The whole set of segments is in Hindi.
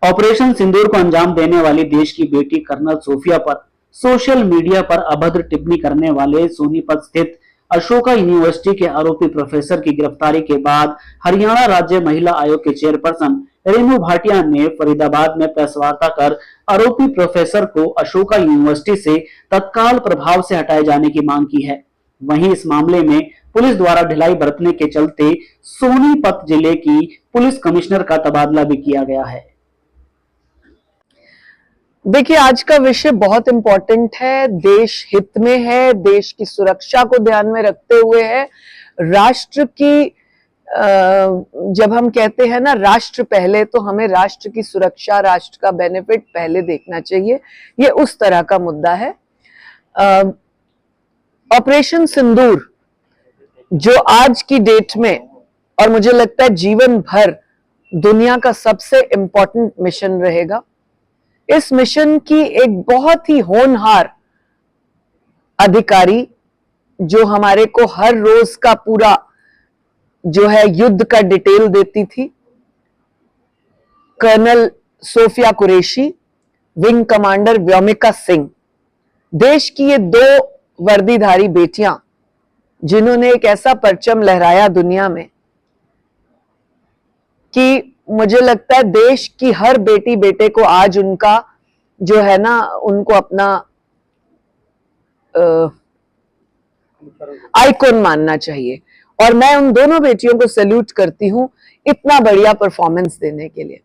ऑपरेशन सिंदूर को अंजाम देने वाली देश की बेटी कर्नल सोफिया पर सोशल मीडिया पर अभद्र टिप्पणी करने वाले सोनीपत स्थित अशोका यूनिवर्सिटी के आरोपी प्रोफेसर की गिरफ्तारी के बाद हरियाणा राज्य महिला आयोग के चेयरपर्सन रेणु भाटिया ने फरीदाबाद में प्रेस वार्ता कर आरोपी प्रोफेसर को अशोका यूनिवर्सिटी से तत्काल प्रभाव से हटाए जाने की मांग की है। वहीं इस मामले में पुलिस द्वारा ढिलाई बरतने के चलते सोनीपत जिले की पुलिस कमिश्नर का तबादला भी किया गया है। देखिए, आज का विषय बहुत इंपॉर्टेंट है, देश हित में है, देश की सुरक्षा को ध्यान में रखते हुए है। राष्ट्र की जब हम कहते हैं ना राष्ट्र पहले, तो हमें राष्ट्र की सुरक्षा, राष्ट्र का बेनिफिट पहले देखना चाहिए। ये उस तरह का मुद्दा है। ऑपरेशन सिंदूर जो आज की डेट में और मुझे लगता है जीवन भर दुनिया का सबसे इंपॉर्टेंट मिशन रहेगा। इस मिशन की एक बहुत ही होनहार अधिकारी जो हमारे को हर रोज का पूरा जो है युद्ध का डिटेल देती थी, colonel Sophia Qureshi, wing commander Vyomika Singh. देश की ये दो वर्दीधारी बेटियां जिन्होंने एक ऐसा परचम लहराया दुनिया में कि मुझे लगता है देश की हर बेटी बेटे को आज उनका जो है ना, उनको अपना आइकॉन मानना चाहिए। और मैं उन दोनों बेटियों को सैल्यूट करती हूं इतना बढ़िया परफॉर्मेंस देने के लिए।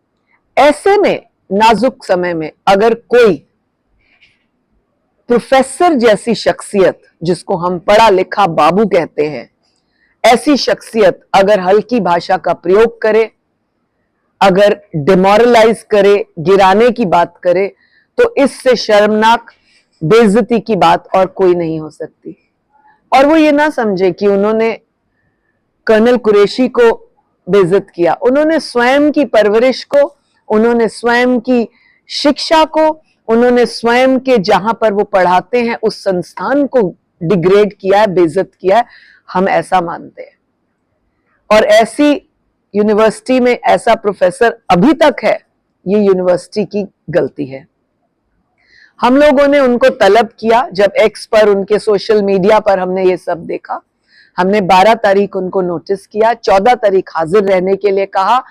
ऐसे में नाजुक समय में अगर कोई प्रोफेसर जैसी शख्सियत, जिसको हम पढ़ा लिखा बाबू कहते हैं, ऐसी शख्सियत अगर हल्की भाषा का प्रयोग करे, अगर डिमोरलाइज करे, गिराने की बात करे, तो इससे शर्मनाक बेइज्जती की बात और कोई नहीं हो सकती। और वो ये ना समझे कि उन्होंने कर्नल कुरैशी को बेइज्जत किया। उन्होंने स्वयं की परवरिश को, उन्होंने स्वयं की शिक्षा को, उन्होंने स्वयं के जहां पर वो पढ़ाते हैं उस संस्थान को डिग्रेड किया है, बेइज्जत किया है। हम ऐसा मानते हैं। और ऐसी यूनिवर्सिटी में ऐसा प्रोफेसर अभी तक है, ये यूनिवर्सिटी की गलती है। हम लोगों ने उनको तलब किया जब एक्स पर, उनके सोशल मीडिया पर हमने ये सब देखा। हमने 12 तारीख उनको नोटिस किया, 14 तारीख हाजिर रहने के लिए कहा,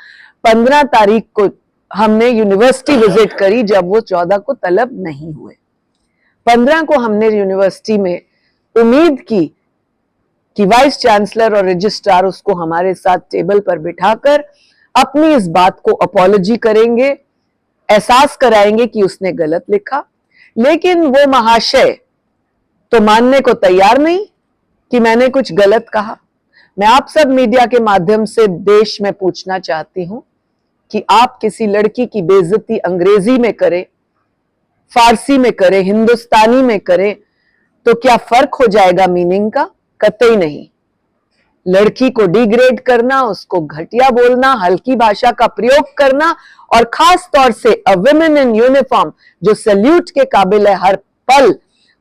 15 तारीख को हमने यूनिवर्सिटी विजिट करी जब वो 14 को तलब नहीं हुए। 15 को हमने यूनिवर्सिटी में उम्मीद की कि वाइस चांसलर और रजिस्ट्रार उसको हमारे साथ टेबल पर बिठाकर अपनी इस बात को अपॉलॉजी करेंगे, एहसास कराएंगे कि उसने गलत लिखा। लेकिन वो महाशय तो मानने को तैयार नहीं कि मैंने कुछ गलत कहा। मैं आप सब मीडिया के माध्यम से देश में पूछना चाहती हूं कि आप किसी लड़की की बेइज्जती अंग्रेजी में करें, फारसी में करें, हिंदुस्तानी में करें, तो क्या फर्क हो जाएगा मीनिंग का? कतई नहीं। लड़की को डिग्रेड करना, उसको घटिया बोलना, हल्की भाषा का प्रयोग करना और खास तौर से अ वुमेन इन यूनिफॉर्म जो सैल्यूट के काबिल है हर पल,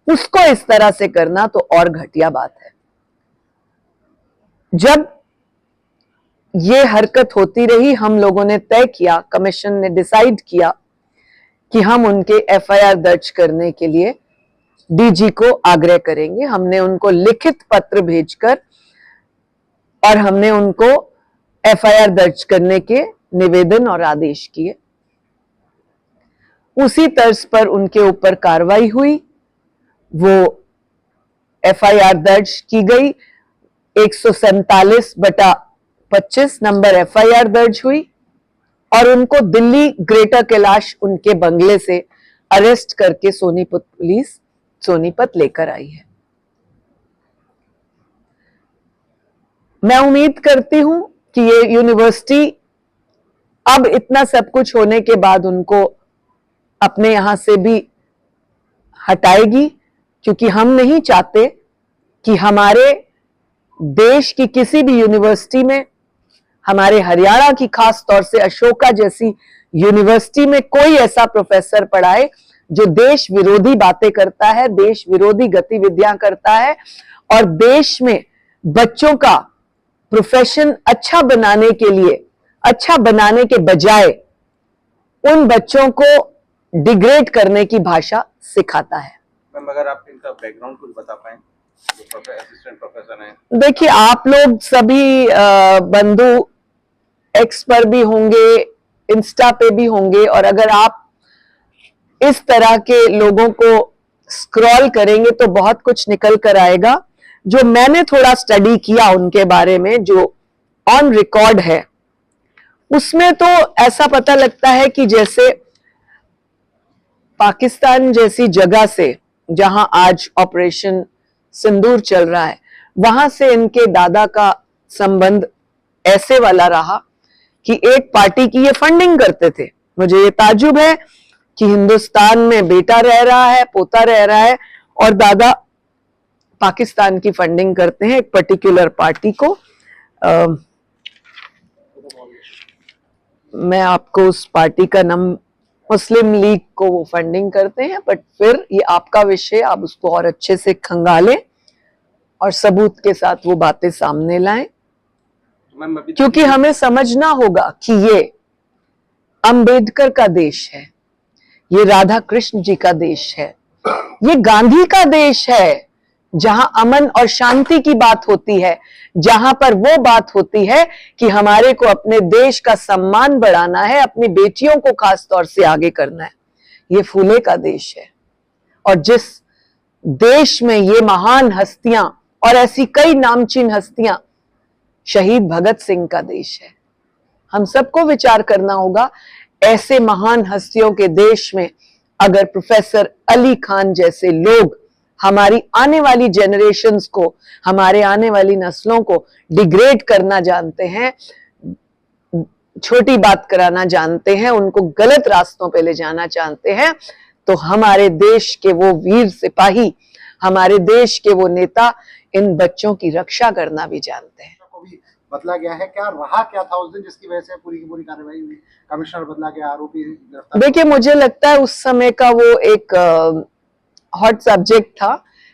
उसको इस तरह से करना तो और घटिया बात है। जब ये हरकत होती रही, हम लोगों ने तय किया, कमीशन ने डिसाइड किया कि हम उनके एफआईआर दर्ज करने के लिए डीजी को आग्रह करेंगे। हमने उनको लिखित पत्र भेजकर और हमने उनको एफआईआर दर्ज करने के निवेदन और आदेश किए। उसी तर्ज पर उनके ऊपर कार्रवाई हुई, वो एफआईआर दर्ज की गई। 147/25 नंबर एफआईआर दर्ज हुई और उनको दिल्ली ग्रेटर कैलाश उनके बंगले से अरेस्ट करके सोनीपत पुलिस सोनीपत लेकर आई है। मैं उम्मीद करती हूं कि ये यूनिवर्सिटी अब इतना सब कुछ होने के बाद उनको अपने यहां से भी हटाएगी, क्योंकि हम नहीं चाहते कि हमारे देश की किसी भी यूनिवर्सिटी में, हमारे हरियाणा की खास तौर से अशोका जैसी यूनिवर्सिटी में कोई ऐसा प्रोफेसर पढ़ाए जो देश विरोधी बातें करता है, देश विरोधी गतिविधियां करता है और देश में बच्चों का प्रोफेशन अच्छा बनाने के लिए, अच्छा बनाने के बजाय उन बच्चों को डिग्रेड करने की भाषा सिखाता है। मैम अगर आप इनका बैकग्राउंड कुछ बता पाएं, जो असिस्टेंट प्रोफेसर हैं। देखिए, आप लोग सभी बंधु एक्स पर भी होंगे, इंस्टा पे भी होंगे, और अगर आप इस तरह के लोगों को स्क्रॉल करेंगे तो बहुत कुछ निकल कर आएगा। जो मैंने थोड़ा स्टडी किया उनके बारे में, जो ऑन रिकॉर्ड है, उसमें तो ऐसा पता लगता है कि जैसे पाकिस्तान जैसी जगह से, जहां आज ऑपरेशन सिंदूर चल रहा है, वहां से इनके दादा का संबंध ऐसे वाला रहा कि एक पार्टी की ये फंडिंग करते थे। मुझे ये ताज्जुब है कि हिंदुस्तान में बेटा रह रहा है, पोता रह रहा है, और दादा पाकिस्तान की फंडिंग करते हैं एक पर्टिकुलर पार्टी को। मैं आपको उस पार्टी का नाम, मुस्लिम लीग को वो फंडिंग करते हैं, बट फिर ये आपका विषय, आप उसको और अच्छे से खंगालें और सबूत के साथ वो बातें सामने लाएं, क्योंकि हमें समझना होगा कि ये अंबेडकर का देश है, ये राधा कृष्ण जी का देश है, ये गांधी का देश है, जहां अमन और शांति की बात होती है, जहां पर वो बात होती है कि हमारे को अपने देश का सम्मान बढ़ाना है, अपनी बेटियों को खास तौर से आगे करना है। ये फूले का देश है, और जिस देश में ये महान हस्तियां और ऐसी कई नामचीन हस्तियां, शहीद भगत सिंह का देश है। हम सबको विचार करना होगा, ऐसे महान हस्तियों के देश में अगर प्रोफेसर अली खान जैसे लोग हमारी आने वाली जनरेशन्स को, हमारे आने वाली नस्लों को डिग्रेड करना जानते हैं, छोटी बात कराना जानते हैं, उनको गलत रास्तों पे ले जाना चाहते हैं, तो हमारे देश के वो वीर सिपाही, हमारे देश के वो नेता इन बच्चों की रक्षा करना भी जानते हैं। को भी बदला गया है, क्या रहा क्या था उस दिन जिसकी वजह से पूरी की पूरी कार्रवाई हुई? कमिश्नर बदला गया, आरोपी गिरफ्तार। देखिए, मुझे लगता है उस समय का वो एक हॉट सब्जेक्ट था,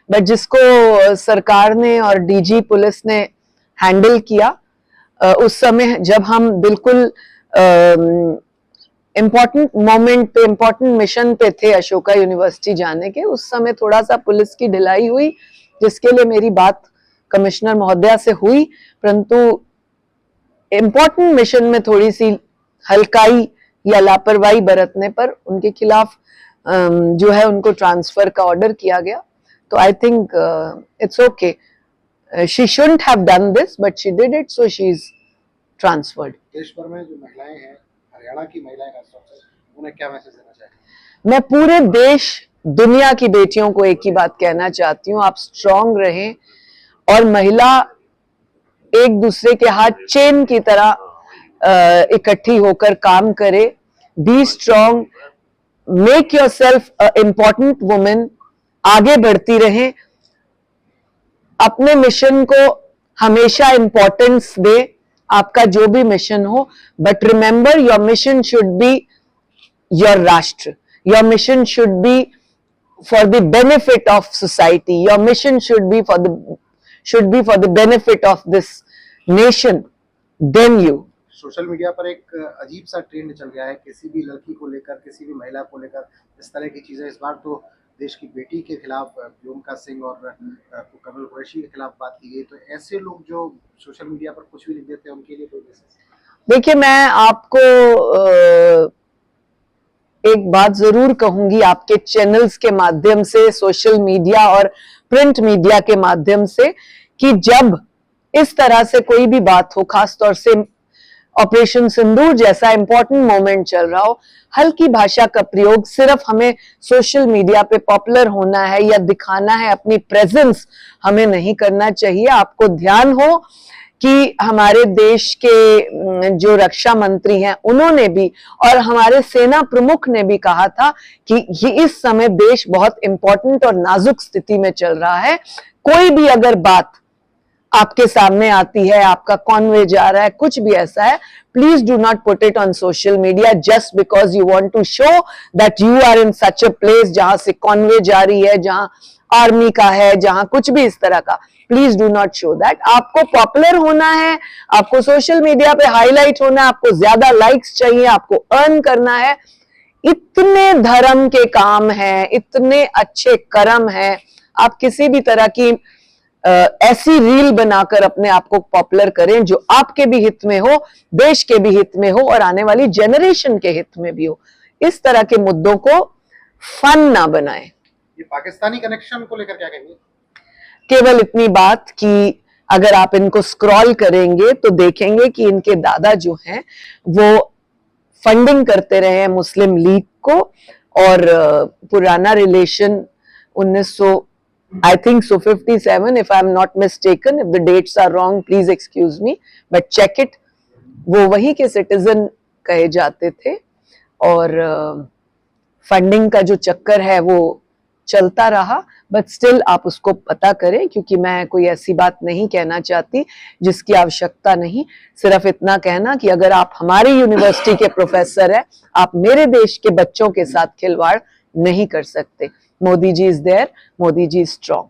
बट जिसको सरकार ने और डीजी पुलिस ने हैंडल किया। उस समय जब हम बिल्कुल इम्पोर्टेंट मोमेंट पे, इम्पोर्टेंट मिशन पे थे अशोका यूनिवर्सिटी जाने के, उस समय थोड़ा सा पुलिस की ढिलाई हुई, जिसके लिए मेरी बात कमिश्नर महोदया से हुई, परंतु इम्पोर्टेंट मिशन में थोड़ी सी हल्काई या लापरवाही बरतने पर उनके खिलाफ जो है उनको ट्रांसफर का ऑर्डर किया गया। तो I think it's okay, she shouldn't have done this but she did it, so she is transferred. देश भर में जो महिलाएं हैं, हरियाणा की महिलाएं खासतौर से, उन्हें क्या मैसेज देना चाहिए? मैं पूरे देश दुनिया की बेटियों को एक ही बात कहना चाहती हूँ, आप स्ट्रांग रहें, और महिला एक दूसरे के हाथ चेन की तरह इकट्ठी होकर काम करे। B strong, make yourself a important women, आगे बढ़ती रहें, अपने मिशन को हमेशा इंपॉर्टेंस दे, आपका जो भी मिशन हो, but remember your mission should be your राष्ट्र, your mission should be for the benefit of society, your mission should be for the benefit of this nation, then you. Social media पर एक अजीब सा ट्रेंड चल गया है, किसी भी लड़की को लेकर, किसी भी महिला को लेकर इस तरह की चीजें। इस बार तो देश की बेटी के खिलाफ व्योमिका सिंह और कमल कुरैशी के खिलाफ बात की गई। तो ऐसे लोग जो सोशल मीडिया पर कुछ भी लिख देते हैं, उनके लिए कोई मैसेज? देखिए, मैं आपको एक बात जरूर कहूंगी, आपके चैनल्स के माध्यम से, सोशल मीडिया और प्रिंट मीडिया के माध्यम से, कि जब इस तरह से कोई भी बात हो, खासतौर से ऑपरेशन सिंदूर जैसा इंपॉर्टेंट मोमेंट चल रहा हो, हल्की भाषा का प्रयोग सिर्फ हमें सोशल मीडिया पे पॉपुलर होना है या दिखाना है, अपनी प्रेजेंस हमें नहीं करना चाहिए। आपको ध्यान हो कि हमारे देश के जो रक्षा मंत्री हैं, उन्होंने भी, और हमारे सेना प्रमुख ने भी कहा था कि ये इस समय देश बहुत इंपॉर्टेंट और नाजुक स्थिति में चल रहा है। कोई भी अगर बात आपके सामने आती है, आपका कॉन्वे जा रहा है, कुछ भी ऐसा है, please do not put it on social media just because you want to show that you are in such a place जहां से कॉन्वे जारी है, जहां आर्मी का है, जहां कुछ भी इस तरह का। Please do not show that. आपको पॉपुलर होना है, आपको सोशल मीडिया पे हाईलाइट होना है, आपको ज्यादा लाइक्स चाहिए, आपको अर्न करना है, इतने धर्म के काम हैं, इतने अच्छे कर्म हैं, आप किसी भी तरह की ऐसी रील बनाकर अपने आप को पॉपुलर करें जो आपके भी हित में हो, देश के भी हित में हो और आने वाली जनरेशन के हित में भी हो। इस तरह के मुद्दों को फन ना बनाएं। ये पाकिस्तानी कनेक्शन को लेकर क्या कहेंगे? केवल इतनी बात कि अगर आप इनको स्क्रॉल करेंगे तो देखेंगे कि इनके दादा जो हैं वो फंडिंग करते रहे हैं मुस्लिम लीग को, और पुराना relation 1900 I think so 57 if I'm not mistaken, if the dates are wrong please excuse me but check it, वो वही के सिटीजन कहे जाते थे और फंडिंग का जो चक्कर है वो चलता रहा। बट स्टिल आप उसको पता करें, क्योंकि मैं कोई ऐसी बात नहीं कहना चाहती जिसकी आवश्यकता नहीं। सिर्फ इतना कहना कि अगर आप हमारी यूनिवर्सिटी के प्रोफेसर हैं, आप मेरे देश के बच्चों के साथ खिलवाड़ नहीं कर सकते। Modi ji is there, Modi ji is strong.